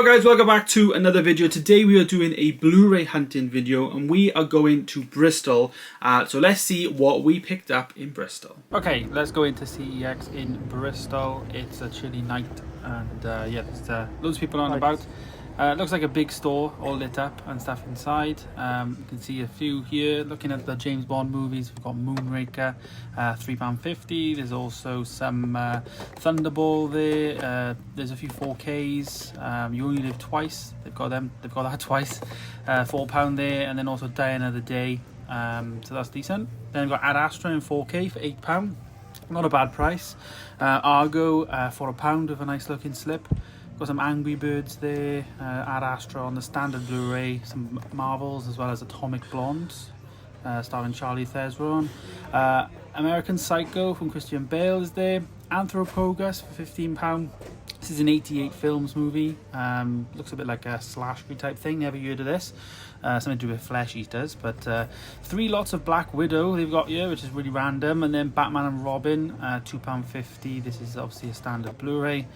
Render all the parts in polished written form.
guys, welcome back to another video. Today we are doing a Blu-ray hunting video and we are going to Bristol. So let's see what we picked up in Bristol. Okay, let's go into CEX in Bristol. It's a chilly night and yeah, there's loads of people on about. It looks like a big store, all lit up and stuff inside. You can see a few here. Looking at the James Bond movies, we've got Moonraker, £3.50. There's also some Thunderball there. There's a few 4Ks. You Only Live Twice. They've got that twice. £4 there, and then also Die Another Day. So that's decent. Then we've got Ad Astra in 4K for £8. Not a bad price. Argo for £1 with a nice looking slip. Got some Angry Birds there, Ad Astra on the standard Blu-ray, some Marvels as well as Atomic Blondes, starring Charlie Theron. American Psycho from Christian Bale is there. Anthropophagus for £15. This is an 88 films movie. Looks a bit like a slashery type thing. Never heard of this. Something to do with flesh eaters. But 3 lots of Black Widow they've got here, which is really random. And then Batman and Robin, £2.50. This is obviously a standard Blu-ray.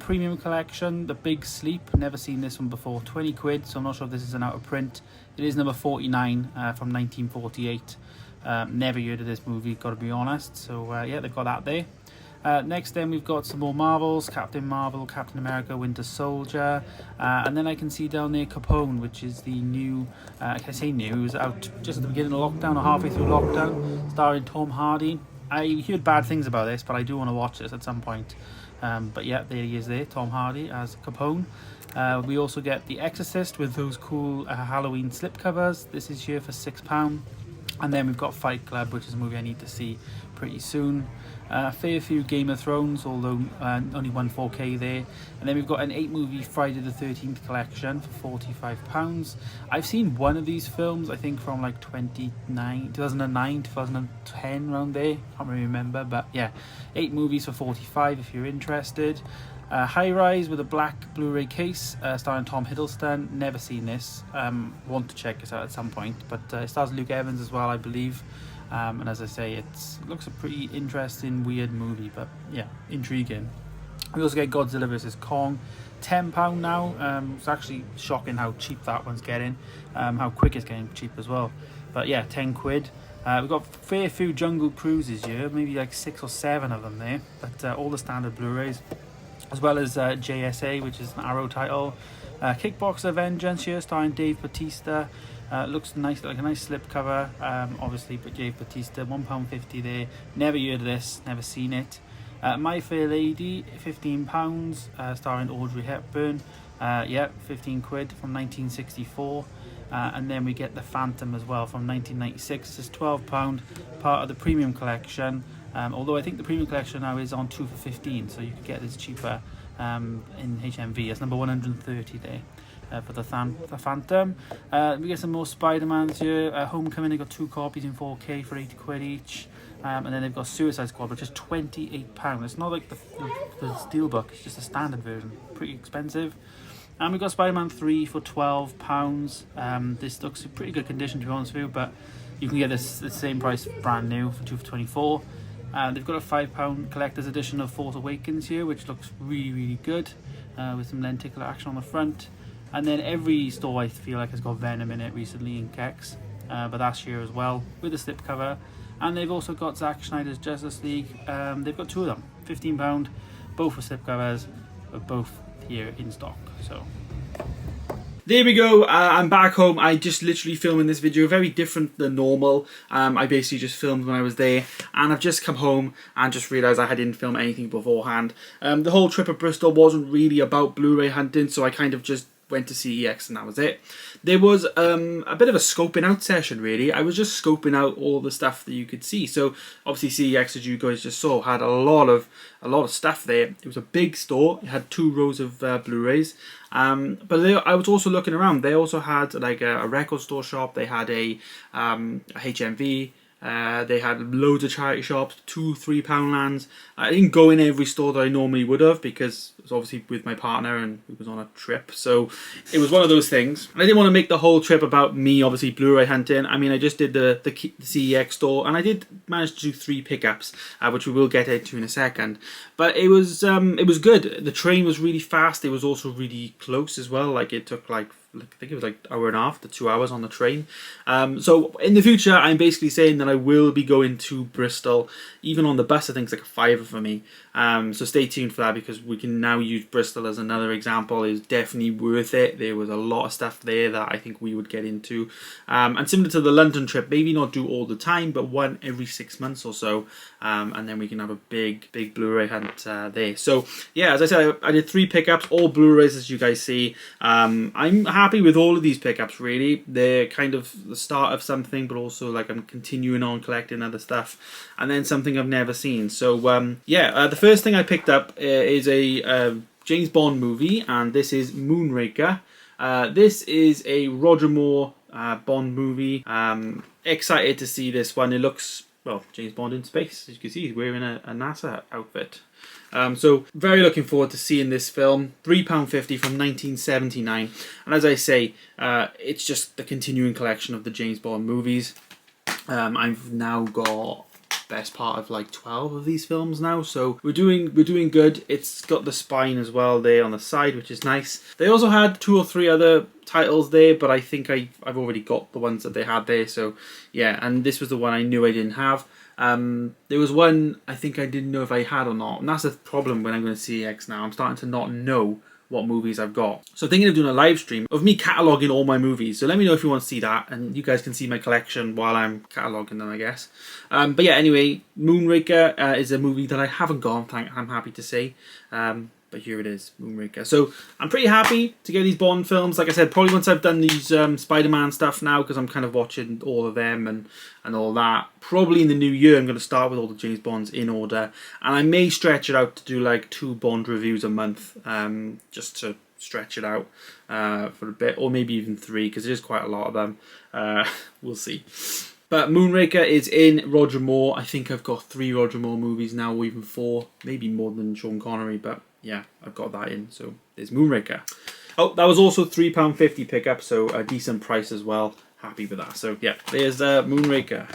Premium collection, The Big Sleep. Never seen this one before. 20 quid. So I'm not sure if this is an out of print. It is number 49 from 1948. Never heard of this movie, got to be honest. So yeah, they've got that there. Next then we've got some more Marvels, Captain Marvel, Captain America, Winter Soldier, and then I can see down there Capone, which is the new, I say new, it was out just at the beginning of lockdown or halfway through lockdown, starring Tom Hardy. I heard bad things about this, but I do want to watch this at some point. But yeah, there he is there, Tom Hardy as Capone. We also get The Exorcist with those cool Halloween slipcovers. This is here for £6. And then we've got Fight Club, which is a movie I need to see pretty soon. Fair few Game of Thrones, although only one 4K there. And then we've got an 8-movie Friday the 13th collection for £45. I've seen one of these films, I think from like 2009, 2010, around there. Can't really remember, but yeah, 8 movies for £45 if you're interested. High Rise with a black Blu-ray case, starring Tom Hiddleston. Never seen this. Want to check this out at some point, but it stars Luke Evans as well, I believe. And as I say, it looks a pretty interesting, weird movie, but yeah, intriguing. We also get Godzilla vs Kong, £10 now. It's actually shocking how cheap that one's getting, how quick it's getting cheap as well. But yeah, 10 quid. We've got fair few Jungle Cruises here, maybe like 6 or 7 of them there, but all the standard Blu-rays, as well as JSA, which is an Arrow title. Kickboxer Vengeance here, starring Dave Bautista. Looks nice, like a nice slip cover, obviously, but Dave Bautista, £1.50 there. Never heard of this, never seen it. My Fair Lady, £15, starring Audrey Hepburn. Yeah, 15 quid from 1964. And then we get The Phantom as well from 1996. It's £12, part of the premium collection. Although I think the premium collection now is on 2 for £15, so you could get this cheaper in HMV. It's number 130 there. For the Phantom. We get some more Spider-Mans here. Homecoming, they got 2 copies in 4K for 80 quid each. And then they've got Suicide Squad, which is £28. It's not like the Steelbook, it's just a standard version. Pretty expensive. And we've got Spider-Man 3 for £12. This looks in pretty good condition, to be honest with you, but you can get this the same price brand new for 2 for £24. They've got a £5 collector's edition of Force Awakens here, which looks really, really good, with some lenticular action on the front. And then every store I feel like has got Venom in it recently in Kex, but that's here as well with a slipcover. And they've also got Zack Snyder's Justice League. They've got 2 of them, £15, both for slipcovers, but both here in stock. So there we go. I'm back home. I just literally filming this video, very different than normal. I basically just filmed when I was there, and I've just come home and just realised I didn't film anything beforehand. The whole trip of Bristol wasn't really about Blu-ray hunting, so I kind of just went to CEX and that was it. There was a bit of a scoping out session, really. I was just scoping out all the stuff that you could see. So obviously CEX, as you guys just saw, had a lot of stuff there. It was a big store. It had 2 rows of Blu-rays. But I was also looking around. They also had like a record store shop. They had a HMV. They had loads of charity shops, £2-3 lands. I didn't go in every store that I normally would have because it was obviously with my partner and we was on a trip. So it was one of those things. And I didn't want to make the whole trip about me obviously Blu-ray hunting. I mean, I just did the CEX store and I did manage to do 3 pickups, which we will get into in a second. But it was good. The train was really fast. It was also really close as well. Like it took like I think it was like 1.5 to 2 hours on the train. So in the future, I'm basically saying that I will be going to Bristol. Even on the bus, I think it's like a £5 for me. So stay tuned for that because we can now use Bristol as another example. It's definitely worth it. There was a lot of stuff there that I think we would get into. And similar to the London trip, maybe not do all the time, but one every 6 months or so. And then we can have a big Blu-ray hunt there. So yeah, as I said, I did 3 pickups, all Blu-rays as you guys see. I'm happy with all of these pickups really. They're kind of the start of something, but also like I'm continuing on collecting other stuff, and then something I've never seen. So yeah, the first thing I picked up is a James Bond movie, and this is Moonraker. This is a Roger Moore Bond movie. Excited to see this one. It looks, well, James Bond in space. As you can see, he's wearing a NASA outfit. So very looking forward to seeing this film. £3.50 from 1979. And as I say, it's just the continuing collection of the James Bond movies. I've now got best part of like 12 of these films now, so we're doing good. It's got the spine as well there on the side, which is nice. They also had 2 or 3 other titles there, but I think I've already got the ones that they had there. So yeah, and this was the one I knew I didn't have. There was one I think I didn't know if I had or not, and that's the problem when I'm going to CEX now. I'm starting to not know what movies I've got. So thinking of doing a live stream of me cataloguing all my movies. So let me know if you want to see that, and you guys can see my collection while I'm cataloguing them, I guess. But yeah, anyway, Moonraker is a movie that I haven't got, I'm happy to say. But here it is, Moonraker. So I'm pretty happy to get these Bond films. Like I said, probably once I've done these Spider-Man stuff now, because I'm kind of watching all of them and all that. Probably in the new year, I'm going to start with all the James Bonds in order. And I may stretch it out to do like 2 Bond reviews a month, just to stretch it out for a bit. Or maybe even 3, because there's quite a lot of them. We'll see. But Moonraker is in Roger Moore. I think I've got 3 Roger Moore movies now, or even 4. Maybe more than Sean Connery, but yeah, I've got that in. So there's Moonraker. Oh, that was also £3.50 pickup, so a decent price as well. Happy with that. So yeah, there's Moonraker.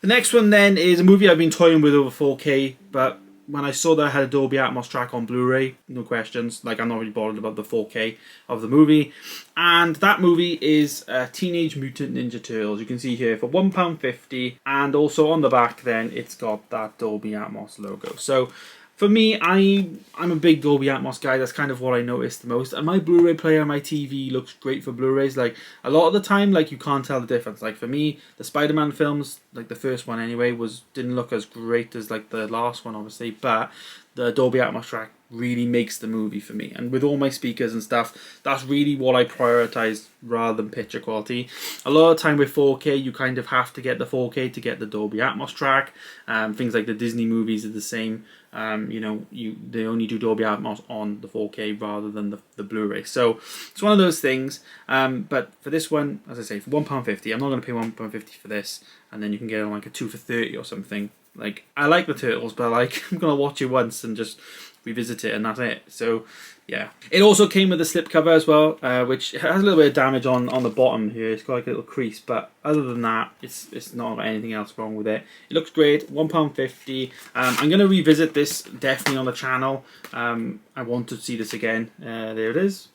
The next one then is a movie I've been toying with over 4K, but when I saw that I had a Dolby Atmos track on Blu-ray, no questions. Like, I'm not really bothered about the 4K of the movie. And that movie is Teenage Mutant Ninja Turtles. You can see here for £1.50, and also on the back then it's got that Dolby Atmos logo. So for me, I'm a big Dolby Atmos guy. That's kind of what I noticed the most. And my Blu-ray player, my TV looks great for Blu-rays. Like, a lot of the time, like, you can't tell the difference. Like, for me, the Spider-Man films, like the first one anyway, didn't look as great as like the last one, obviously. But the Dolby Atmos track really makes the movie for me. And with all my speakers and stuff, that's really what I prioritize rather than picture quality. A lot of the time with 4K, you kind of have to get the 4K to get the Dolby Atmos track. Things like the Disney movies are the same. You know, they only do Dolby Atmos on the 4K rather than the Blu-ray. So it's one of those things. But for this one, as I say, for £1.50, I'm not going to pay £1.50 for this. And then you can get it on like a 2 for £30 or something. Like, I like the Turtles, but like, I'm going to watch it once and just revisit it, and that's it. So yeah, it also came with a slipcover as well, which has a little bit of damage on the bottom here. It's got like a little crease, but other than that, it's not anything else wrong with it. It looks great. £1.50. I'm going to revisit this definitely on the channel. I want to see this again. There it is.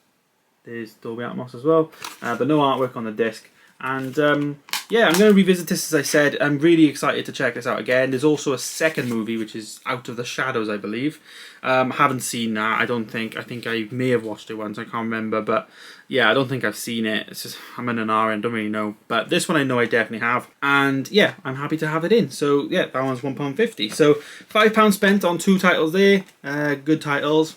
There's Dolby Atmos as well, but no artwork on the disc. And yeah, I'm going to revisit this, as I said. I'm really excited to check this out again. There's also a second movie, which is Out of the Shadows, I believe. Haven't seen that, I don't think. I think I may have watched it once, I can't remember. But yeah, I don't think I've seen it. It's just, I'm in an R and don't really know. But this one I know I definitely have. And yeah, I'm happy to have it in. So yeah, that one's £1.50. So £5 spent on 2 titles there. Good titles.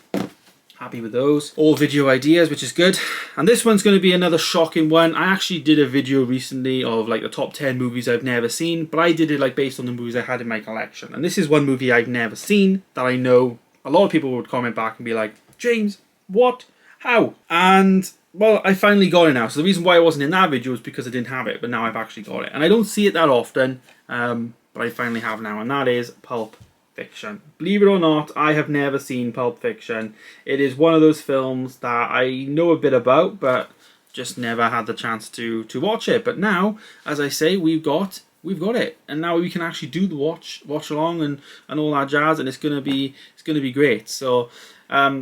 Happy with those. All video ideas, which is good. And this one's going to be another shocking one. I actually did a video recently of like the top 10 movies I've never seen, but I did it like based on the movies I had in my collection. And this is one movie I've never seen that I know a lot of people would comment back and be like, James, what? How? And well, I finally got it now. So the reason why I wasn't in that video was because I didn't have it, but now I've actually got it. And I don't see it that often. but I finally have now, and that is Pulp Fiction. Believe it or not, I have never seen Pulp Fiction. It is one of those films that I know a bit about, but just never had the chance to watch it. But now, as I say, we've got it, and now we can actually do the watch along and all that jazz, and it's gonna be great. So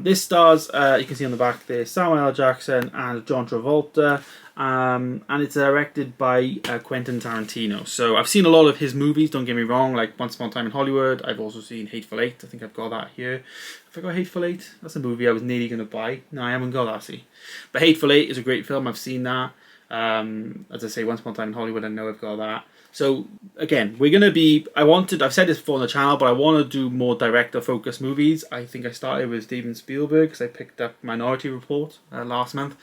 this stars, you can see on the back there, Samuel L. Jackson and John Travolta, and it's directed by Quentin Tarantino. So I've seen a lot of his movies, don't get me wrong, like Once Upon a Time in Hollywood. I've also seen Hateful Eight. I think I've got that here. Have I got Hateful Eight? That's a movie I was nearly going to buy. No, I haven't got that, see. But Hateful Eight is a great film. I've seen that. As I say, Once Upon a Time in Hollywood, I know I've got that. So again, we're gonna be. I've said this before on the channel, but I want to do more director-focused movies. I think I started with Steven Spielberg because I picked up Minority Report last month,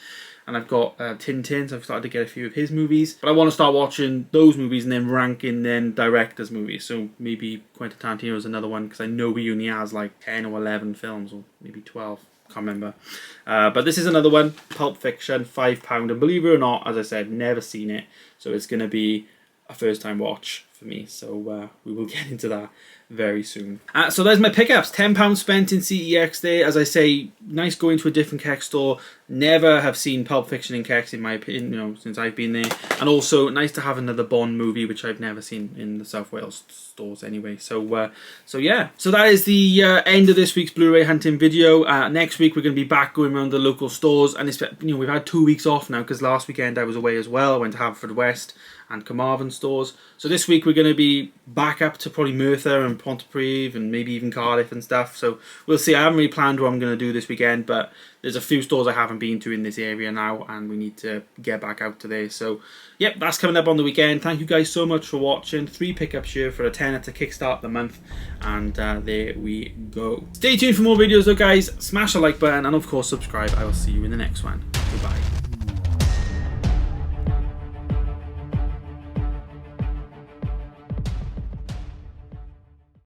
and I've got Tintin, so I've started to get a few of his movies. But I want to start watching those movies and then ranking then directors' movies. So maybe Quentin Tarantino is another one because I know he only has like 10 or 11 films, or maybe 12. Can't remember. But this is another one, Pulp Fiction, £5. And believe it or not, as I said, never seen it, so it's gonna be a first time watch for me, so we will get into that very soon. So there's my pickups. £10 spent in CEX there. As I say, nice going to a different Keck store. Never have seen Pulp Fiction in Kex, in my opinion, you know, since I've been there. And also nice to have another Bond movie, which I've never seen in the South Wales stores anyway. So yeah. So that is the end of this week's Blu-ray hunting video. Next week we're going to be back going around the local stores, and it's, you know, we've had 2 weeks off now because last weekend I was away as well. I went to Haverfordwest and Carmarthen stores. So this week we're going to be back up to probably Merthyr and Pontypridd and maybe even Cardiff and stuff. So we'll see. I haven't really planned what I'm going to do this weekend, but there's a few stores I haven't been to in this area now, and we need to get back out to there. So yep, that's coming up on the weekend. Thank you guys so much for watching. 3 pickups here for a tenner to kickstart the month, and there we go. Stay tuned for more videos though, guys. Smash the like button and of course subscribe. I will see you in the next one. Goodbye.